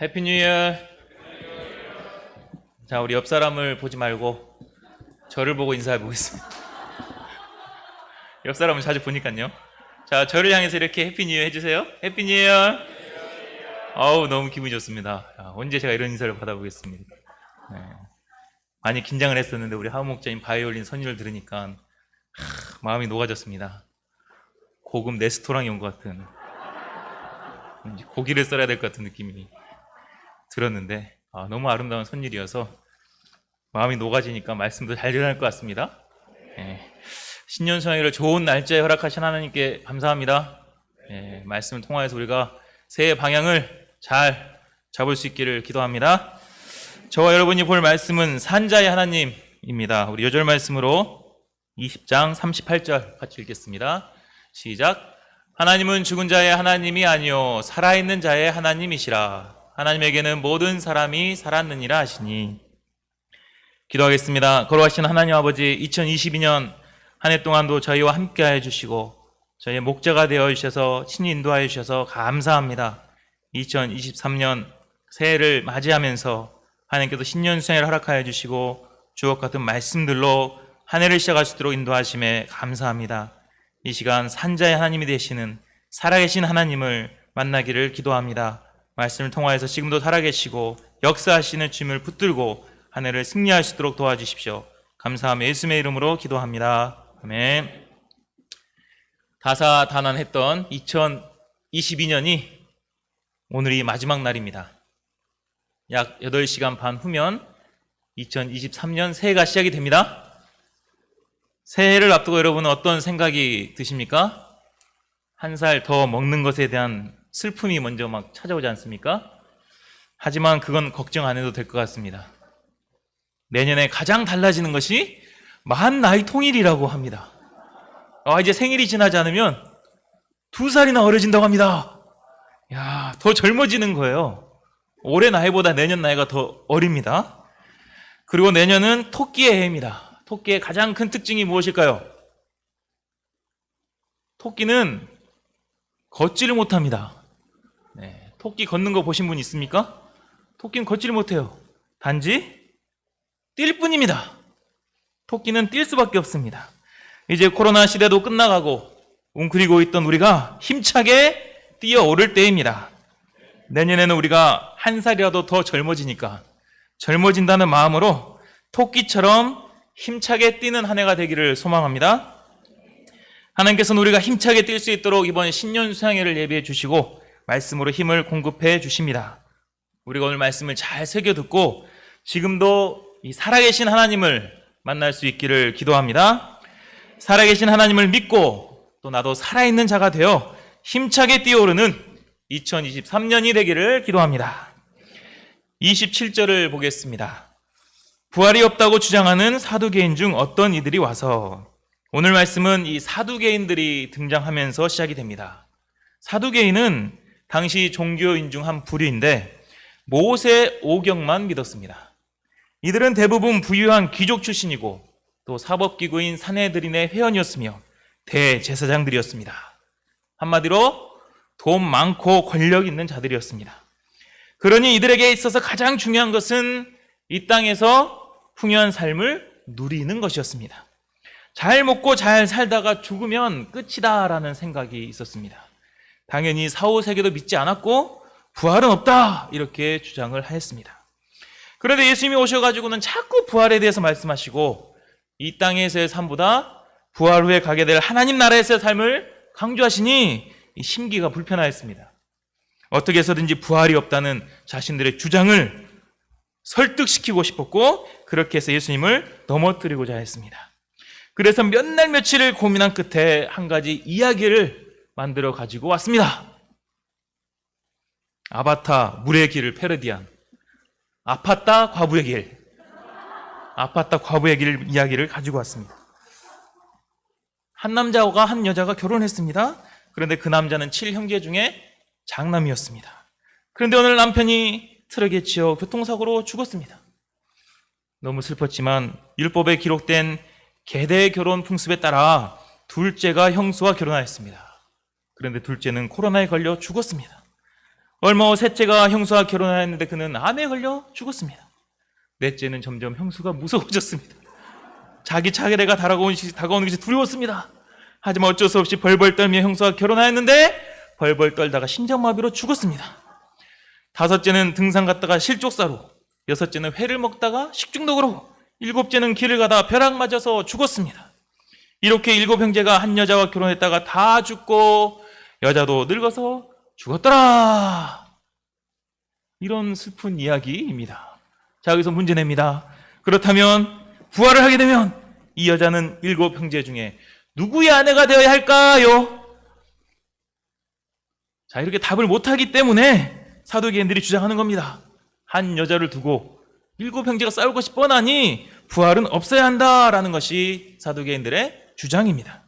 해피 뉴 이어. 자, 우리 옆 사람을 보지 말고 저를 보고 인사해 보겠습니다. 옆 사람을 자주 보니까요. 자, 저를 향해서 이렇게 해피 뉴 이어 해주세요. 해피 뉴 이어. 어우, 너무 기분이 좋습니다. 야, 언제 제가 이런 인사를 받아보겠습니다. 네. 많이 긴장을 했었는데 우리 하우 목자님 바이올린 선율을 들으니까 마음이 녹아졌습니다. 고급 레스토랑에 온 것 같은, 고기를 썰어야 될 것 같은 느낌이 들었는데 너무 아름다운 선율이어서 마음이 녹아지니까 말씀도 잘 전할 것 같습니다. 네. 신년 수양회를 좋은 날짜에 허락하신 하나님께 감사합니다. 네. 말씀을 통하여서 우리가 새해 방향을 잘 잡을 수 있기를 기도합니다. 저와 여러분이 볼 말씀은 산자의 하나님입니다. 우리 요절 말씀으로 20장 38절 같이 읽겠습니다. 시작. 하나님은 죽은 자의 하나님이 아니요 살아있는 자의 하나님이시라. 하나님에게는 모든 사람이 살았느니라 하시니. 기도하겠습니다. 거룩하신 하나님 아버지, 2022년 한 해 동안도 저희와 함께하여 주시고 저희의 목자가 되어 주셔서 친히 인도하여 주셔서 감사합니다. 2023년 새해를 맞이하면서 하나님께서 신년 수양을 허락하여 주시고 주옥 같은 말씀들로 한 해를 시작할 수 있도록 인도하심에 감사합니다. 이 시간 산자의 하나님이 되시는 살아계신 하나님을 만나기를 기도합니다. 말씀을 통하여서 지금도 살아계시고 역사하시는 주님을 붙들고 한 해를 승리할 수 있도록 도와주십시오. 감사하며 예수님의 이름으로 기도합니다. 아멘. 다사다난했던 2022년이 오늘이 마지막 날입니다. 약 8시간 반 후면 2023년 새해가 시작이 됩니다. 새해를 앞두고 여러분은 어떤 생각이 드십니까? 한 살 더 먹는 것에 대한 슬픔이 먼저 막 찾아오지 않습니까? 하지만 그건 걱정 안 해도 될 것 같습니다. 내년에 가장 달라지는 것이 만 나이 통일이라고 합니다. 이제 생일이 지나지 않으면 2살이나 어려진다고 합니다. 야, 더 젊어지는 거예요. 올해 나이보다 내년 나이가 더 어립니다. 그리고 내년은 토끼의 해입니다. 토끼의 가장 큰 특징이 무엇일까요? 토끼는 걷지를 못합니다. 네, 토끼 걷는 거 보신 분 있습니까? 토끼는 걷지를 못해요. 단지 뛸 뿐입니다. 토끼는 뛸 수밖에 없습니다. 이제 코로나 시대도 끝나가고 웅크리고 있던 우리가 힘차게 뛰어오를 때입니다. 내년에는 우리가 한 살이라도 더 젊어지니까 젊어진다는 마음으로 토끼처럼 힘차게 뛰는 한 해가 되기를 소망합니다. 하나님께서는 우리가 힘차게 뛸 수 있도록 이번 신년 수양회를 예비해 주시고 말씀으로 힘을 공급해 주십니다. 우리가 오늘 말씀을 잘 새겨 듣고 지금도 이 살아계신 하나님을 만날 수 있기를 기도합니다. 살아계신 하나님을 믿고 또 나도 살아있는 자가 되어 힘차게 뛰어오르는 2023년이 되기를 기도합니다. 27절을 보겠습니다. 부활이 없다고 주장하는 사두개인 중 어떤 이들이 와서. 오늘 말씀은 이 사두개인들이 등장하면서 시작이 됩니다. 사두개인은 당시 종교인 중 한 부류인데 모세 오경만 믿었습니다. 이들은 대부분 부유한 귀족 출신이고 또 사법기구인 산헤드린의 회원이었으며 대제사장들이었습니다. 한마디로 돈 많고 권력 있는 자들이었습니다. 그러니 이들에게 있어서 가장 중요한 것은 이 땅에서 풍요한 삶을 누리는 것이었습니다. 잘 먹고 잘 살다가 죽으면 끝이다라는 생각이 있었습니다. 당연히 사후세계도 믿지 않았고 부활은 없다 이렇게 주장을 하였습니다. 그런데 예수님이 오셔가지고는 자꾸 부활에 대해서 말씀하시고 이 땅에서의 삶보다 부활 후에 가게 될 하나님 나라에서의 삶을 강조하시니 심기가 불편하였습니다. 어떻게 해서든지 부활이 없다는 자신들의 주장을 설득시키고 싶었고 그렇게 해서 예수님을 넘어뜨리고자 했습니다. 그래서 몇 날 며칠을 고민한 끝에 한 가지 이야기를 만들어 가지고 왔습니다. 아바타 물의 길을 패러디한 아팠다 과부의 길, 아팠다 과부의 길 이야기를 가지고 왔습니다. 한 남자와 한 여자가 결혼했습니다. 그런데 그 남자는 7형제 중에 장남이었습니다. 그런데 오늘 남편이 트럭에 치여 교통사고로 죽었습니다. 너무 슬펐지만 율법에 기록된 계대 결혼 풍습에 따라 둘째가 형수와 결혼하였습니다. 그런데 둘째는 코로나에 걸려 죽었습니다. 얼마 후 셋째가 형수와 결혼하였는데 그는 암에 걸려 죽었습니다. 넷째는 점점 형수가 무서워졌습니다. 자기 차례가 다가오는 것이 두려웠습니다. 하지만 어쩔 수 없이 벌벌 떨며 형수와 결혼하였는데 벌벌 떨다가 심장마비로 죽었습니다. 다섯째는 등산 갔다가 실족사로, 여섯째는 회를 먹다가 식중독으로, 일곱째는 길을 가다 벼락 맞아서 죽었습니다. 이렇게 일곱 형제가 한 여자와 결혼했다가 다 죽고 여자도 늙어서 죽었더라. 이런 슬픈 이야기입니다. 자, 여기서 문제 냅니다. 그렇다면 부활을 하게 되면 이 여자는 일곱 형제 중에 누구의 아내가 되어야 할까요? 자, 이렇게 답을 못하기 때문에 사두개인들이 주장하는 겁니다. 한 여자를 두고 일곱 형제가 싸울 것이 뻔하니 부활은 없어야 한다라는 것이 사두개인들의 주장입니다.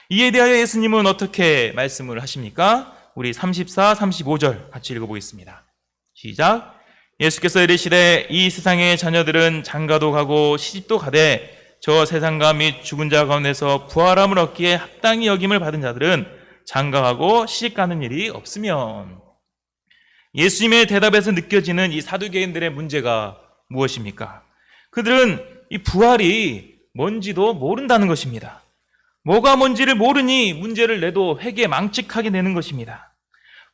이에 대하여 예수님은 어떻게 말씀을 하십니까? 우리 34, 35절 같이 읽어보겠습니다. 시작. 예수께서 이르시되 이 세상의 자녀들은 장가도 가고 시집도 가되 저 세상과 및 죽은 자 가운데서 부활함을 얻기에 합당히 여김을 받은 자들은 장가가고 시집가는 일이 없으면. 예수님의 대답에서 느껴지는 이 사두개인들의 문제가 무엇입니까? 그들은 이 부활이 뭔지도 모른다는 것입니다. 뭐가 뭔지를 모르니 문제를 내도 회개망측하게 되는 것입니다.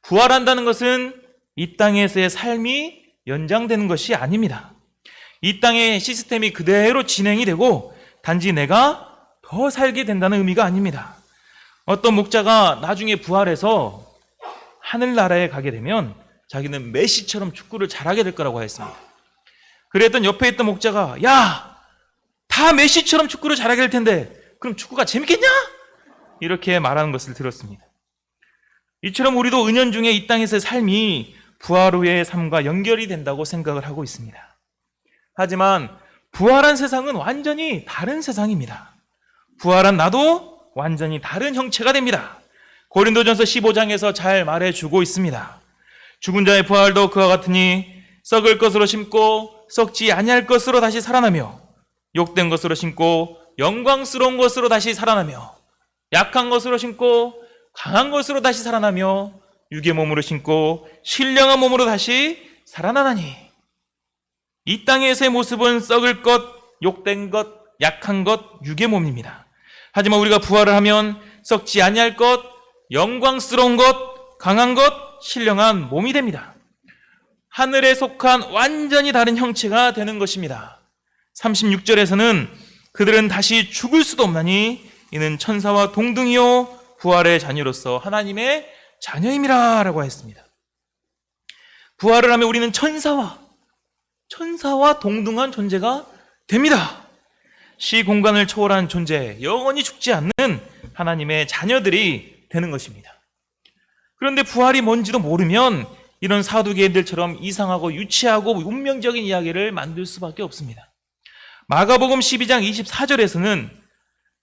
부활한다는 것은 이 땅에서의 삶이 연장되는 것이 아닙니다. 이 땅의 시스템이 그대로 진행이 되고 단지 내가 더 살게 된다는 의미가 아닙니다. 어떤 목자가 나중에 부활해서 하늘나라에 가게 되면 자기는 메시처럼 축구를 잘하게 될 거라고 했습니다. 그랬던 옆에 있던 목자가 야, 다 메시처럼 축구를 잘하게 될 텐데 그럼 축구가 재밌겠냐? 이렇게 말하는 것을 들었습니다. 이처럼 우리도 은연중에 이 땅에서의 삶이 부활 후의 삶과 연결이 된다고 생각을 하고 있습니다. 하지만 부활한 세상은 완전히 다른 세상입니다. 부활한 나도 완전히 다른 형체가 됩니다. 고린도전서 15장에서 잘 말해주고 있습니다. 죽은 자의 부활도 그와 같으니 썩을 것으로 심고 썩지 아니할 것으로 다시 살아나며 욕된 것으로 심고 영광스러운 것으로 다시 살아나며 약한 것으로 심고 강한 것으로 다시 살아나며 육의 몸으로 심고 신령한 몸으로 다시 살아나나니 이 땅에서의 모습은 썩을 것, 욕된 것, 약한 것, 육의 몸입니다. 하지만 우리가 부활을 하면 썩지 아니할 것, 영광스러운 것, 강한 것, 신령한 몸이 됩니다. 하늘에 속한 완전히 다른 형체가 되는 것입니다. 36절에서는 그들은 다시 죽을 수도 없나니 이는 천사와 동등이요 부활의 자녀로서 하나님의 자녀임이라 라고 했습니다. 부활을 하면 우리는 천사와 동등한 존재가 됩니다. 시공간을 초월한 존재, 영원히 죽지 않는 하나님의 자녀들이 되는 것입니다. 그런데 부활이 뭔지도 모르면 이런 사두개인들처럼 이상하고 유치하고 운명적인 이야기를 만들 수밖에 없습니다. 마가복음 12장 24절에서는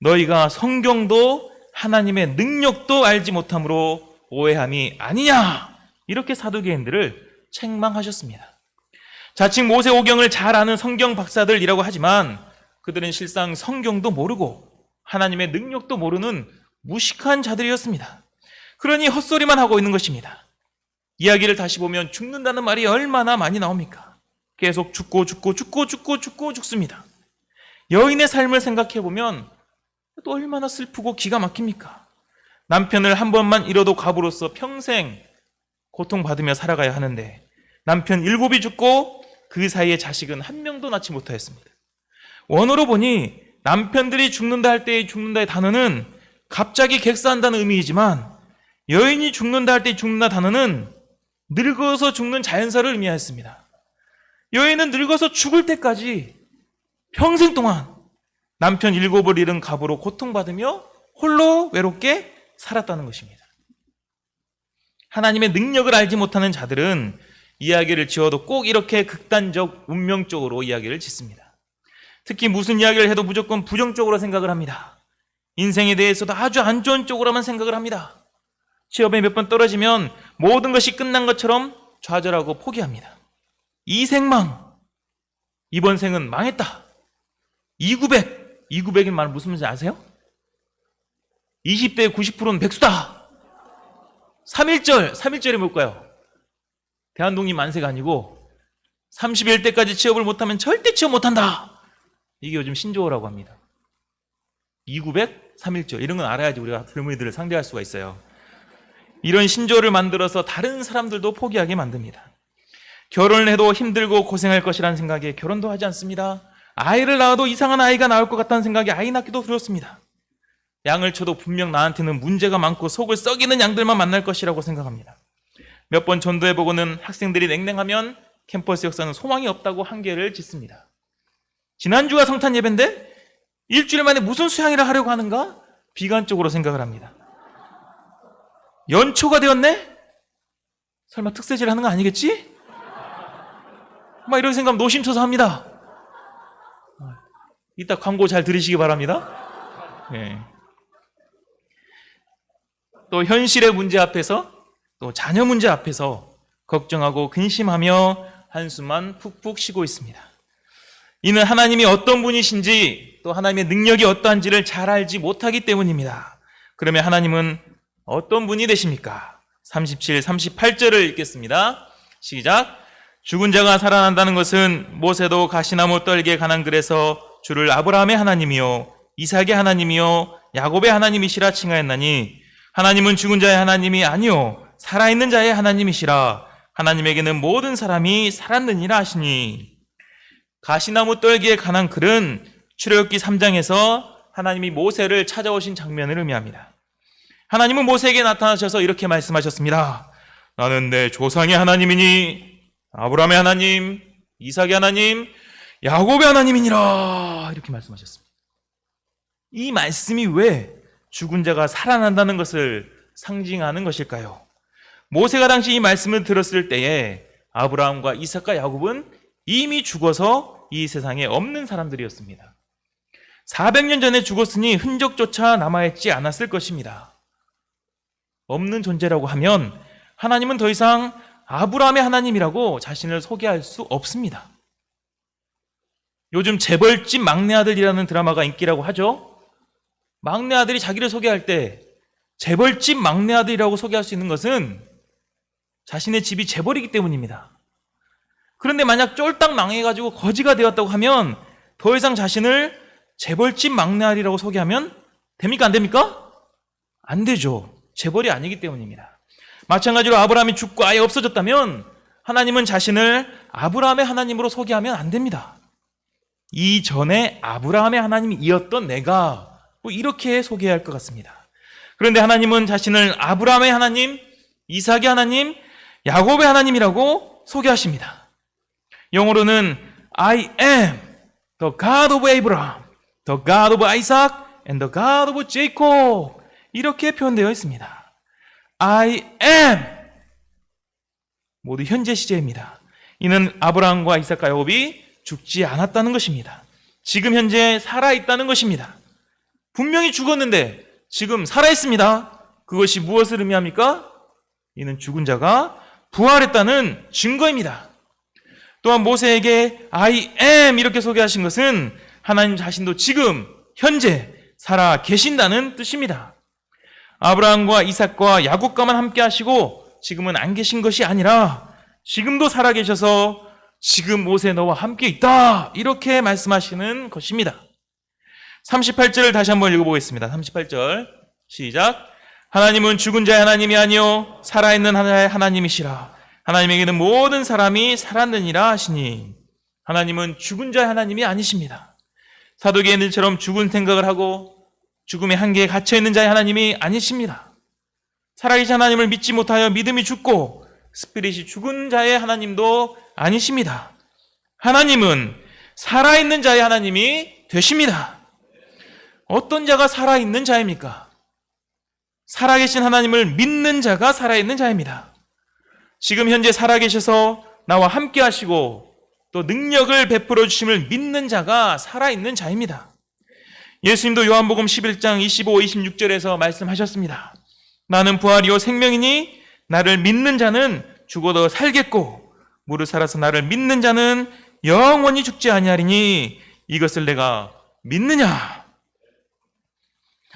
너희가 성경도 하나님의 능력도 알지 못함으로 오해함이 아니냐, 이렇게 사두개인들을 책망하셨습니다. 자칭 모세오경을 잘 아는 성경 박사들이라고 하지만 그들은 실상 성경도 모르고 하나님의 능력도 모르는 무식한 자들이었습니다. 그러니 헛소리만 하고 있는 것입니다. 이야기를 다시 보면 죽는다는 말이 얼마나 많이 나옵니까? 계속 죽고 죽습니다. 여인의 삶을 생각해 보면 또 얼마나 슬프고 기가 막힙니까? 남편을 한 번만 잃어도 갑으로서 평생 고통받으며 살아가야 하는데 남편 7이 죽고 그 사이에 자식은 한 명도 낳지 못하였습니다. 원어로 보니 남편들이 죽는다 할 때의 죽는다의 단어는 갑자기 객사한다는 의미이지만 여인이 죽는다 할 때의 죽는다 단어는 늙어서 죽는 자연사를 의미하였습니다. 여인은 늙어서 죽을 때까지 평생 동안 남편 7을 잃은 갑으로 고통받으며 홀로 외롭게 살았다는 것입니다. 하나님의 능력을 알지 못하는 자들은 이야기를 지어도 꼭 이렇게 극단적 운명적으로 이야기를 짓습니다. 특히 무슨 이야기를 해도 무조건 부정적으로 생각을 합니다. 인생에 대해서도 아주 안 좋은 쪽으로만 생각을 합니다. 시험에 몇 번 떨어지면 모든 것이 끝난 것처럼 좌절하고 포기합니다. 이생망, 이번 생은 망했다. 2,900인 말 무슨 말인지 아세요? 20대의 90%는 백수다. 3.1절이 뭘까요? 대한독립 만세가 아니고 30일 때까지 취업을 못하면 절대 취업 못한다. 이게 요즘 신조어라고 합니다. 2900, 3일절 이런 건 알아야지 우리가 젊은이들을 상대할 수가 있어요. 이런 신조어를 만들어서 다른 사람들도 포기하게 만듭니다. 결혼을 해도 힘들고 고생할 것이라는 생각에 결혼도 하지 않습니다. 아이를 낳아도 이상한 아이가 나올 것 같다는 생각에 아이 낳기도 두렵습니다. 양을 쳐도 분명 나한테는 문제가 많고 속을 썩이는 양들만 만날 것이라고 생각합니다. 몇 번 전도해보고는 학생들이 냉랭하면 캠퍼스 역사는 소망이 없다고 한계를 짓습니다. 지난주가 성탄 예배인데 일주일 만에 무슨 수양이라 하려고 하는가? 비관적으로 생각을 합니다. 연초가 되었네? 설마 특세질 하는 거 아니겠지? 막 이런 생각 노심초사 합니다. 이따 광고 잘 들으시기 바랍니다. 네. 또 현실의 문제 앞에서 또 자녀 문제 앞에서 걱정하고 근심하며 한숨만 푹푹 쉬고 있습니다. 이는 하나님이 어떤 분이신지 또 하나님의 능력이 어떠한지를 잘 알지 못하기 때문입니다. 그러면 하나님은 어떤 분이 되십니까? 37, 38절을 읽겠습니다. 시작. 죽은 자가 살아난다는 것은 모세도 가시나무 떨기에 관한 글에서 주를 아브라함의 하나님이요 이삭의 하나님이요 야곱의 하나님이시라 칭하였나니 하나님은 죽은 자의 하나님이 아니요 살아있는 자의 하나님이시라. 하나님에게는 모든 사람이 살았느니라 하시니. 가시나무 떨기에 관한 글은 출애굽기 3장에서 하나님이 모세를 찾아오신 장면을 의미합니다. 하나님은 모세에게 나타나셔서 이렇게 말씀하셨습니다. 나는 내 조상의 하나님이니 아브라함의 하나님, 이삭의 하나님, 야곱의 하나님이니라 이렇게 말씀하셨습니다. 이 말씀이 왜 죽은 자가 살아난다는 것을 상징하는 것일까요? 모세가 당시 이 말씀을 들었을 때에 아브라함과 이삭과 야곱은 이미 죽어서 이 세상에 없는 사람들이었습니다. 400년 전에 죽었으니 흔적조차 남아있지 않았을 것입니다. 없는 존재라고 하면 하나님은 더 이상 아브라함의 하나님이라고 자신을 소개할 수 없습니다. 요즘 재벌집 막내 아들이라는 드라마가 인기라고 하죠. 막내 아들이 자기를 소개할 때 재벌집 막내 아들이라고 소개할 수 있는 것은 자신의 집이 재벌이기 때문입니다. 그런데 만약 쫄딱 망해가지고 거지가 되었다고 하면 더 이상 자신을 재벌집 막내 아들이라고 소개하면 됩니까? 안 됩니까? 안 되죠. 재벌이 아니기 때문입니다. 마찬가지로 아브라함이 죽고 아예 없어졌다면 하나님은 자신을 아브라함의 하나님으로 소개하면 안 됩니다. 이전에 아브라함의 하나님이었던 내가 뭐 이렇게 소개해야 할 것 같습니다. 그런데 하나님은 자신을 아브라함의 하나님, 이삭의 하나님, 야곱의 하나님이라고 소개하십니다. 영어로는 I am the God of Abraham, the God of Isaac, and the God of Jacob 이렇게 표현되어 있습니다. I am 모두 현재 시제입니다. 이는 아브라함과 이삭과 야곱이 죽지 않았다는 것입니다. 지금 현재 살아있다는 것입니다. 분명히 죽었는데 지금 살아있습니다. 그것이 무엇을 의미합니까? 이는 죽은 자가 부활했다는 증거입니다. 또한 모세에게 I am 이렇게 소개하신 것은 하나님 자신도 지금 현재 살아 계신다는 뜻입니다. 아브라함과 이삭과 야곱과만 함께 하시고 지금은 안 계신 것이 아니라 지금도 살아 계셔서 지금 모세 너와 함께 있다 이렇게 말씀하시는 것입니다. 38절을 다시 한번 읽어보겠습니다. 38절 시작. 하나님은 죽은 자의 하나님이 아니요 살아있는 자의 하나님이시라. 하나님에게는 모든 사람이 살았느니라 하시니. 하나님은 죽은 자의 하나님이 아니십니다. 사도계인들처럼 죽은 생각을 하고 죽음의 한계에 갇혀있는 자의 하나님이 아니십니다. 살아계신 하나님을 믿지 못하여 믿음이 죽고 스피릿이 죽은 자의 하나님도 아니십니다. 하나님은 살아있는 자의 하나님이 되십니다. 어떤 자가 살아있는 자입니까? 살아계신 하나님을 믿는 자가 살아있는 자입니다. 지금 현재 살아계셔서 나와 함께 하시고 또 능력을 베풀어 주심을 믿는 자가 살아있는 자입니다. 예수님도 요한복음 11장 25, 26절에서 말씀하셨습니다. 나는 부활이요 생명이니 나를 믿는 자는 죽어도 살겠고 무릇 살아서 나를 믿는 자는 영원히 죽지 아니하리니 이것을 내가 믿느냐?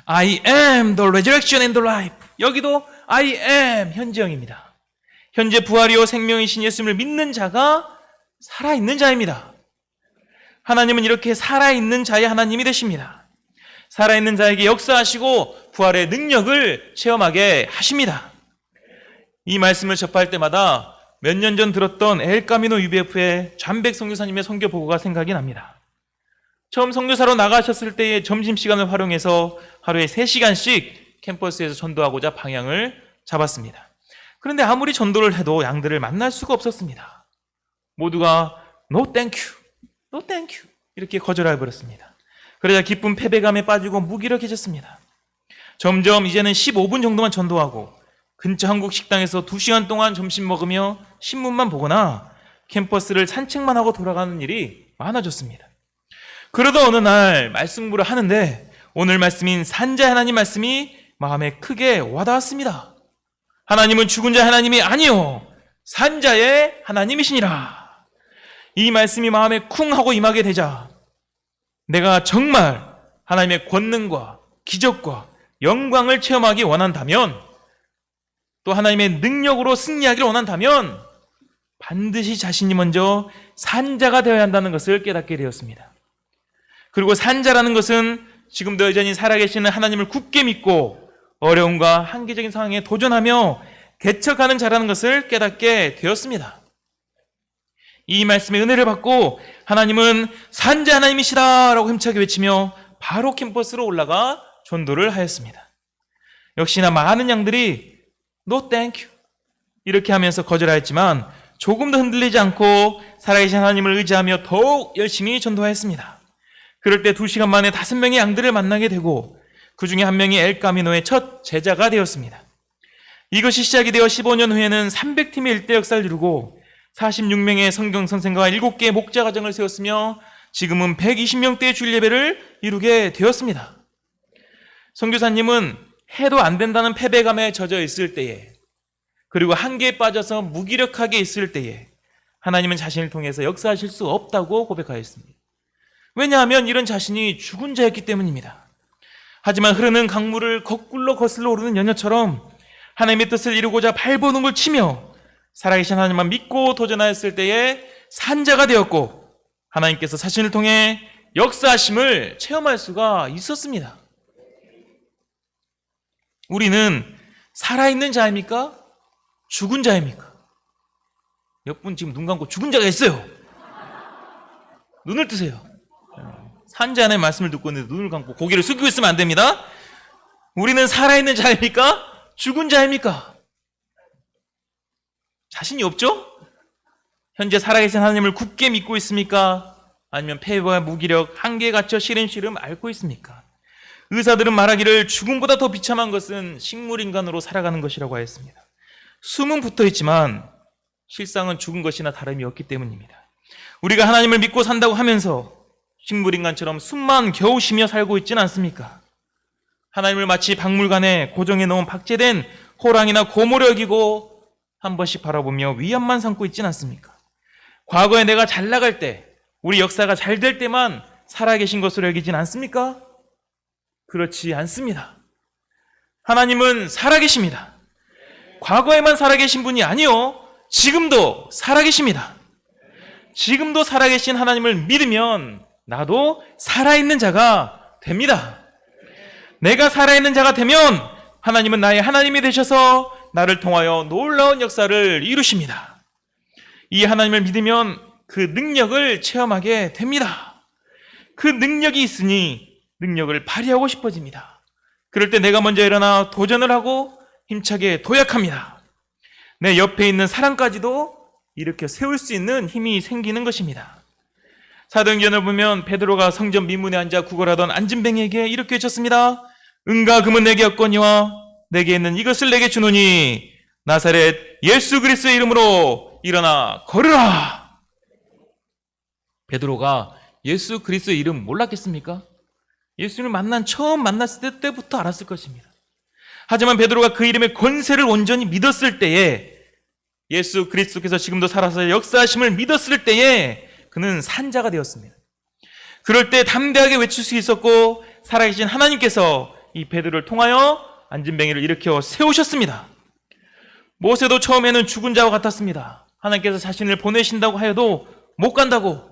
I am the resurrection and the life. 여기도 I am 현재형입니다. 현재 부활이요 생명이신 예수님을 믿는 자가 살아있는 자입니다. 하나님은 이렇게 살아있는 자의 하나님이 되십니다. 살아있는 자에게 역사하시고 부활의 능력을 체험하게 하십니다. 이 말씀을 접할 때마다 몇 년 전 들었던 엘카미노 UBF의 잠백 선교사님의 선교 보고가 생각이 납니다. 처음 선교사로 나가셨을 때의 점심시간을 활용해서 하루에 3시간씩 캠퍼스에서 전도하고자 방향을 잡았습니다. 그런데 아무리 전도를 해도 양들을 만날 수가 없었습니다. 모두가 No thank you, no thank you 이렇게 거절해버렸습니다. 그러자 기쁜 패배감에 빠지고 무기력해졌습니다. 점점 이제는 15분 정도만 전도하고 근처 한국 식당에서 2시간 동안 점심 먹으며 신문만 보거나 캠퍼스를 산책만 하고 돌아가는 일이 많아졌습니다. 그러다 어느 날 말씀부를 하는데 오늘 말씀인 산자 하나님 말씀이 마음에 크게 와닿았습니다. 하나님은 죽은 자의 하나님이 아니요 산자의 하나님이시니라. 이 말씀이 마음에 쿵 하고 임하게 되자 내가 정말 하나님의 권능과 기적과 영광을 체험하기 원한다면 또 하나님의 능력으로 승리하기를 원한다면 반드시 자신이 먼저 산자가 되어야 한다는 것을 깨닫게 되었습니다. 그리고 산자라는 것은 지금도 여전히 살아계시는 하나님을 굳게 믿고 어려움과 한계적인 상황에 도전하며 개척하는 자라는 것을 깨닫게 되었습니다. 이 말씀의 은혜를 받고 하나님은 산자 하나님이시다라고 힘차게 외치며 바로 캠퍼스로 올라가 전도를 하였습니다. 역시나 많은 양들이 No thank you 이렇게 하면서 거절하였지만 조금도 흔들리지 않고 살아계신 하나님을 의지하며 더욱 열심히 전도하였습니다. 그럴 때 2시간 만에 5명의 양들을 만나게 되고 그 중에 한 명이 엘카미노의 첫 제자가 되었습니다. 이것이 시작이 되어 15년 후에는 300팀의 일대 역사를 이루고 46명의 성경 선생과 7개의 목자 가정을 세웠으며 지금은 120명대의 주일 예배를 이루게 되었습니다. 선교사님은 해도 안 된다는 패배감에 젖어 있을 때에 그리고 한계에 빠져서 무기력하게 있을 때에 하나님은 자신을 통해서 역사하실 수 없다고 고백하였습니다. 왜냐하면 이런 자신이 죽은 자였기 때문입니다. 하지만 흐르는 강물을 거꾸로 거슬러 오르는 연녀처럼 하나님의 뜻을 이루고자 발버둥을 치며 살아계신 하나님만 믿고 도전하였을 때에 산자가 되었고 하나님께서 자신을 통해 역사하심을 체험할 수가 있었습니다. 우리는 살아있는 자입니까? 죽은 자입니까? 몇 분 지금 눈 감고 죽은 자가 있어요. 눈을 뜨세요. 산자 하나님의 말씀을 듣고 있는데 눈을 감고 고개를 숙이고 있으면 안 됩니다. 우리는 살아있는 자입니까? 죽은 자입니까? 자신이 없죠? 현재 살아계신 하나님을 굳게 믿고 있습니까? 아니면 패배와 무기력, 한계에 갇혀 시름시름 앓고 있습니까? 의사들은 말하기를 죽음보다 더 비참한 것은 식물인간으로 살아가는 것이라고 하였습니다. 숨은 붙어있지만 실상은 죽은 것이나 다름이 없기 때문입니다. 우리가 하나님을 믿고 산다고 하면서 식물인간처럼 숨만 겨우 쉬며 살고 있지는 않습니까? 하나님을 마치 박물관에 고정해 놓은 박제된 호랑이나 고모를 여기고 한 번씩 바라보며 위안만 삼고 있지는 않습니까? 과거에 내가 잘 나갈 때, 우리 역사가 잘 될 때만 살아계신 것으로 여기진 않습니까? 그렇지 않습니다. 하나님은 살아계십니다. 과거에만 살아계신 분이 아니요, 지금도 살아계십니다. 지금도 살아계신 하나님을 믿으면 나도 살아있는 자가 됩니다. 내가 살아있는 자가 되면 하나님은 나의 하나님이 되셔서 나를 통하여 놀라운 역사를 이루십니다. 이 하나님을 믿으면 그 능력을 체험하게 됩니다. 그 능력이 있으니 능력을 발휘하고 싶어집니다. 그럴 때 내가 먼저 일어나 도전을 하고 힘차게 도약합니다. 내 옆에 있는 사람까지도 일으켜 세울 수 있는 힘이 생기는 것입니다. 사도행전을 보면 베드로가 성전 미문에 앉아 구걸하던 안진뱅이에게 이렇게 외쳤습니다. 은과 금은 내게 없거니와 내게 있는 이것을 내게 주노니 나사렛 예수 그리스도의 이름으로 일어나 걸으라. 베드로가 예수 그리스도의 이름 몰랐겠습니까? 예수님을 처음 만났을 때부터 알았을 것입니다. 하지만 베드로가 그 이름의 권세를 온전히 믿었을 때에, 예수 그리스도께서 지금도 살아서 역사하심을 믿었을 때에 그는 산자가 되었습니다. 그럴 때 담대하게 외칠 수 있었고 살아계신 하나님께서 이 베드로를 통하여 안진뱅이를 일으켜 세우셨습니다. 모세도 처음에는 죽은 자와 같았습니다. 하나님께서 자신을 보내신다고 하여도 못 간다고,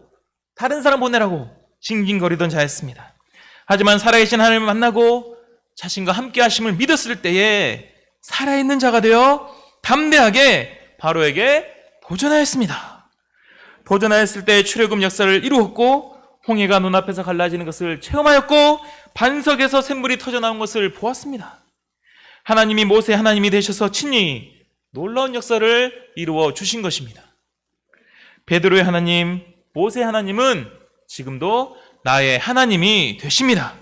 다른 사람 보내라고 징징거리던 자였습니다. 하지만 살아계신 하나님을 만나고 자신과 함께 하심을 믿었을 때에 살아있는 자가 되어 담대하게 바로에게 도전하였습니다. 도전하였을 때 출애굽 역사를 이루었고, 홍해가 눈앞에서 갈라지는 것을 체험하였고, 반석에서 샘물이 터져나온 것을 보았습니다. 하나님이 모세 하나님이 되셔서 친히 놀라운 역사를 이루어 주신 것입니다. 베드로의 하나님, 모세 하나님은 지금도 나의 하나님이 되십니다.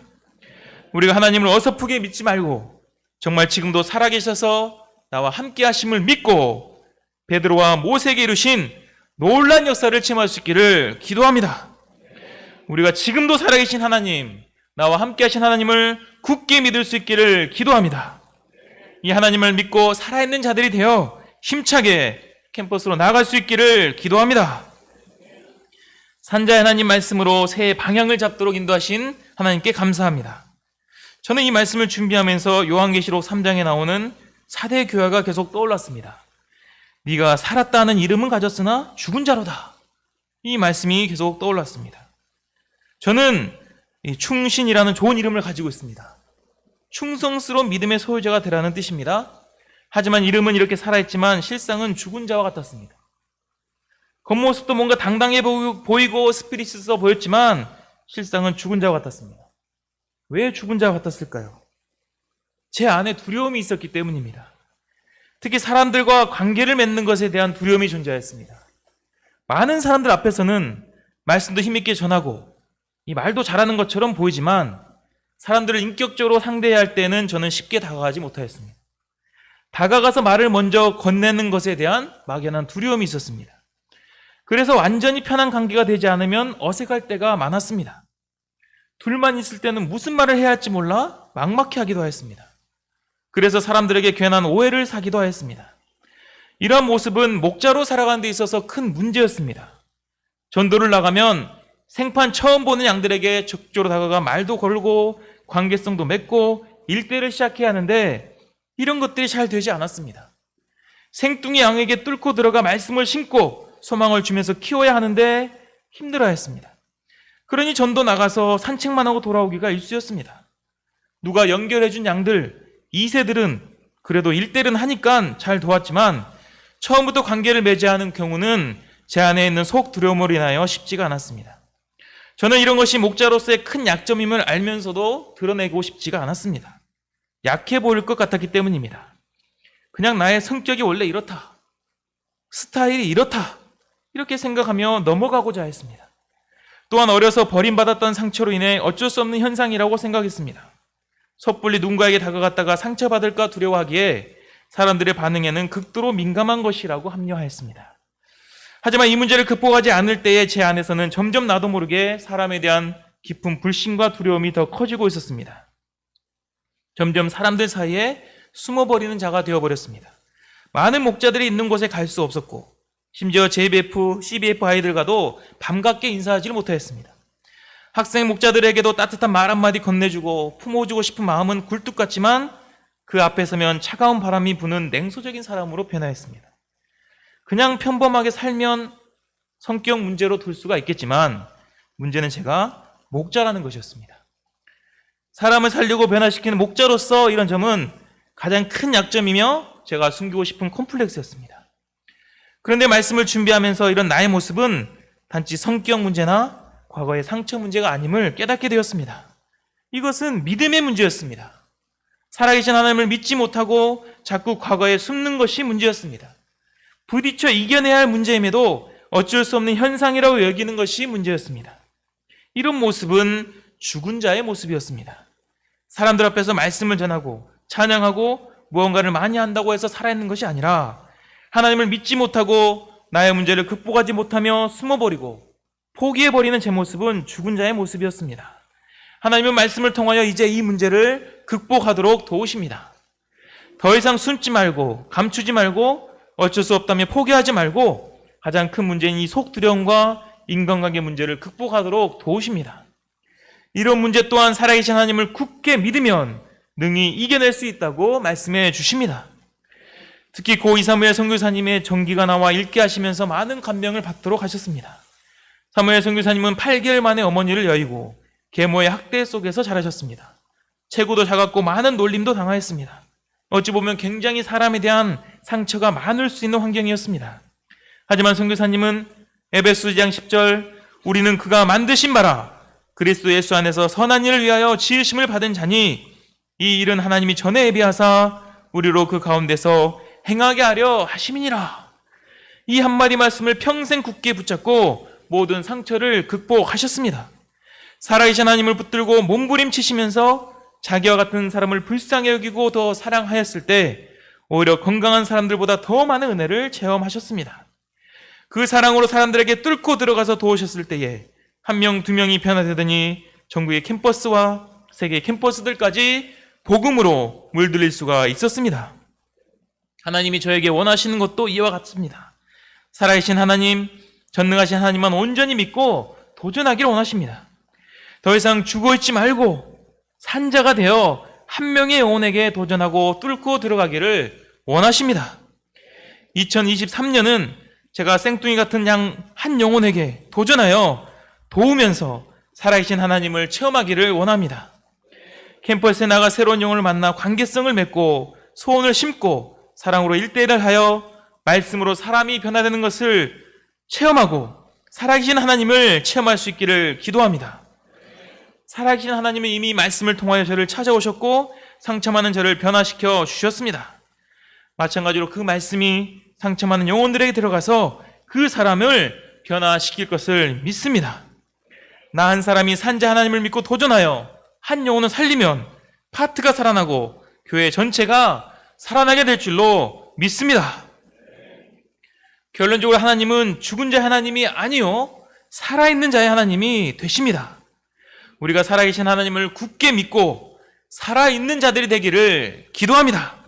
우리가 하나님을 어설프게 믿지 말고 정말 지금도 살아계셔서 나와 함께 하심을 믿고 베드로와 모세에게 이루신 놀라운 역사를 체험할 수 있기를 기도합니다. 우리가 지금도 살아계신 하나님, 나와 함께 하신 하나님을 굳게 믿을 수 있기를 기도합니다. 이 하나님을 믿고 살아있는 자들이 되어 힘차게 캠퍼스로 나아갈 수 있기를 기도합니다. 산자의 하나님 말씀으로 새해 방향을 잡도록 인도하신 하나님께 감사합니다. 저는 이 말씀을 준비하면서 요한계시록 3장에 나오는 4대 교회가 계속 떠올랐습니다. 네가 살았다는 이름은 가졌으나 죽은 자로다. 이 말씀이 계속 떠올랐습니다. 저는 충신이라는 좋은 이름을 가지고 있습니다. 충성스러운 믿음의 소유자가 되라는 뜻입니다. 하지만 이름은 이렇게 살아있지만 실상은 죽은 자와 같았습니다. 겉모습도 뭔가 당당해 보이고 스피릿 있어 보였지만 실상은 죽은 자와 같았습니다. 왜 죽은 자와 같았을까요? 제 안에 두려움이 있었기 때문입니다. 특히 사람들과 관계를 맺는 것에 대한 두려움이 존재했습니다. 많은 사람들 앞에서는 말씀도 힘있게 전하고 이 말도 잘하는 것처럼 보이지만 사람들을 인격적으로 상대해야 할 때는 저는 쉽게 다가가지 못하였습니다. 다가가서 말을 먼저 건네는 것에 대한 막연한 두려움이 있었습니다. 그래서 완전히 편한 관계가 되지 않으면 어색할 때가 많았습니다. 둘만 있을 때는 무슨 말을 해야 할지 몰라 막막해 하기도 하였습니다. 그래서 사람들에게 괜한 오해를 사기도 하였습니다. 이러한 모습은 목자로 살아가는 데 있어서 큰 문제였습니다. 전도를 나가면 생판 처음 보는 양들에게 적극적으로 다가가 말도 걸고 관계성도 맺고 일대를 시작해야 하는데 이런 것들이 잘 되지 않았습니다. 생뚱이 양에게 뚫고 들어가 말씀을 심고 소망을 주면서 키워야 하는데 힘들어했습니다. 그러니 전도 나가서 산책만 하고 돌아오기가 일쑤였습니다. 누가 연결해준 양들, 2세들은 그래도 1대1은 하니까 잘 도왔지만 처음부터 관계를 맺어야 하는 경우는 제 안에 있는 속 두려움으로 인하여 쉽지가 않았습니다. 저는 이런 것이 목자로서의 큰 약점임을 알면서도 드러내고 싶지가 않았습니다. 약해 보일 것 같았기 때문입니다. 그냥 나의 성격이 원래 이렇다, 스타일이 이렇다 이렇게 생각하며 넘어가고자 했습니다. 또한 어려서 버림받았던 상처로 인해 어쩔 수 없는 현상이라고 생각했습니다. 섣불리 누군가에게 다가갔다가 상처받을까 두려워하기에 사람들의 반응에는 극도로 민감한 것이라고 합리화했습니다. 하지만 이 문제를 극복하지 않을 때에 제 안에서는 점점 나도 모르게 사람에 대한 깊은 불신과 두려움이 더 커지고 있었습니다. 점점 사람들 사이에 숨어버리는 자가 되어버렸습니다. 많은 목자들이 있는 곳에 갈 수 없었고 심지어 JBF, CBF 아이들과도 반갑게 인사하지를 못하였습니다. 학생 목자들에게도 따뜻한 말 한마디 건네주고 품어주고 싶은 마음은 굴뚝 같지만 그 앞에 서면 차가운 바람이 부는 냉소적인 사람으로 변화했습니다. 그냥 평범하게 살면 성격 문제로 둘 수가 있겠지만 문제는 제가 목자라는 것이었습니다. 사람을 살리고 변화시키는 목자로서 이런 점은 가장 큰 약점이며 제가 숨기고 싶은 콤플렉스였습니다. 그런데 말씀을 준비하면서 이런 나의 모습은 단지 성격 문제나 과거의 상처 문제가 아님을 깨닫게 되었습니다. 이것은 믿음의 문제였습니다. 살아계신 하나님을 믿지 못하고 자꾸 과거에 숨는 것이 문제였습니다. 부딪혀 이겨내야 할 문제임에도 어쩔 수 없는 현상이라고 여기는 것이 문제였습니다. 이런 모습은 죽은 자의 모습이었습니다. 사람들 앞에서 말씀을 전하고 찬양하고 무언가를 많이 한다고 해서 살아있는 것이 아니라 하나님을 믿지 못하고 나의 문제를 극복하지 못하며 숨어버리고 포기해버리는 제 모습은 죽은 자의 모습이었습니다. 하나님은 말씀을 통하여 이제 이 문제를 극복하도록 도우십니다. 더 이상 숨지 말고 감추지 말고 어쩔 수 없다며 포기하지 말고 가장 큰 문제인 이 속 두려움과 인간관계 문제를 극복하도록 도우십니다. 이런 문제 또한 살아계신 하나님을 굳게 믿으면 능히 이겨낼 수 있다고 말씀해 주십니다. 특히 고 이사무엘 선교사님의 전기가 나와 읽게 하시면서 많은 감명을 받도록 하셨습니다. 사무엘 선교사님은 8개월 만에 어머니를 여의고 계모의 학대 속에서 자라셨습니다. 체구도 작았고 많은 놀림도 당하였습니다. 어찌 보면 굉장히 사람에 대한 상처가 많을 수 있는 환경이었습니다. 하지만 선교사님은 에베소 2장 10절 우리는 그가 만드신 바라 그리스도 예수 안에서 선한 일을 위하여 지으심을 받은 자니 이 일은 하나님이 전에 예비하사 우리로 그 가운데서 행하게 하려 하심이니라. 이 한마디 말씀을 평생 굳게 붙잡고 모든 상처를 극복하셨습니다. 살아계신 하나님을 붙들고 몸부림치시면서 자기와 같은 사람을 불쌍히 여기고 더 사랑하였을 때 오히려 건강한 사람들보다 더 많은 은혜를 체험하셨습니다. 그 사랑으로 사람들에게 뚫고 들어가서 도우셨을 때에 1명, 2명이 변화되더니 전국의 캠퍼스와 세계 캠퍼스들까지 복음으로 물들일 수가 있었습니다. 하나님이 저에게 원하시는 것도 이와 같습니다. 살아계신 하나님, 전능하신 하나님만 온전히 믿고 도전하기를 원하십니다. 더 이상 죽어있지 말고 산자가 되어 한 명의 영혼에게 도전하고 뚫고 들어가기를 원하십니다. 2023년은 제가 생뚱이 같은 한 영혼에게 도전하여 도우면서 살아계신 하나님을 체험하기를 원합니다. 캠퍼스에 나가 새로운 영혼을 만나 관계성을 맺고 소원을 심고 사랑으로 1대1을 하여 말씀으로 사람이 변화되는 것을 체험하고 살아계신 하나님을 체험할 수 있기를 기도합니다. 살아계신 하나님은 이미 말씀을 통하여 저를 찾아오셨고 상처 많은 저를 변화시켜 주셨습니다. 마찬가지로 그 말씀이 상처 많은 영혼들에게 들어가서 그 사람을 변화시킬 것을 믿습니다. 나 한 사람이 산자 하나님을 믿고 도전하여 한 영혼을 살리면 파트가 살아나고 교회 전체가 살아나게 될 줄로 믿습니다. 결론적으로 하나님은 죽은 자의 하나님이 아니요 살아있는 자의 하나님이 되십니다. 우리가 살아계신 하나님을 굳게 믿고 살아있는 자들이 되기를 기도합니다.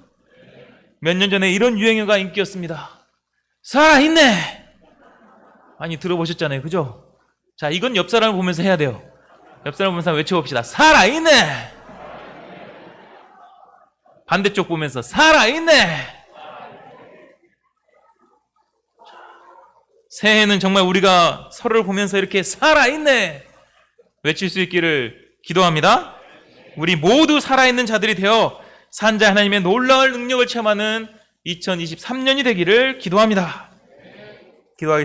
몇 년 전에 이런 유행어가 인기였습니다. 살아있네! 많이 들어보셨잖아요, 그죠? 자, 이건 옆 사람을 보면서 해야 돼요. 옆 사람 보면서 외쳐봅시다. 살아있네! 반대쪽 보면서 살아있네! 새해에는 정말 우리가 서로를 보면서 이렇게 살아있네! 외칠 수 있기를 기도합니다. 우리 모두 살아있는 자들이 되어 산자 하나님의 놀라운 능력을 체험하는 2023년이 되기를 기도합니다. 기도하겠습니다.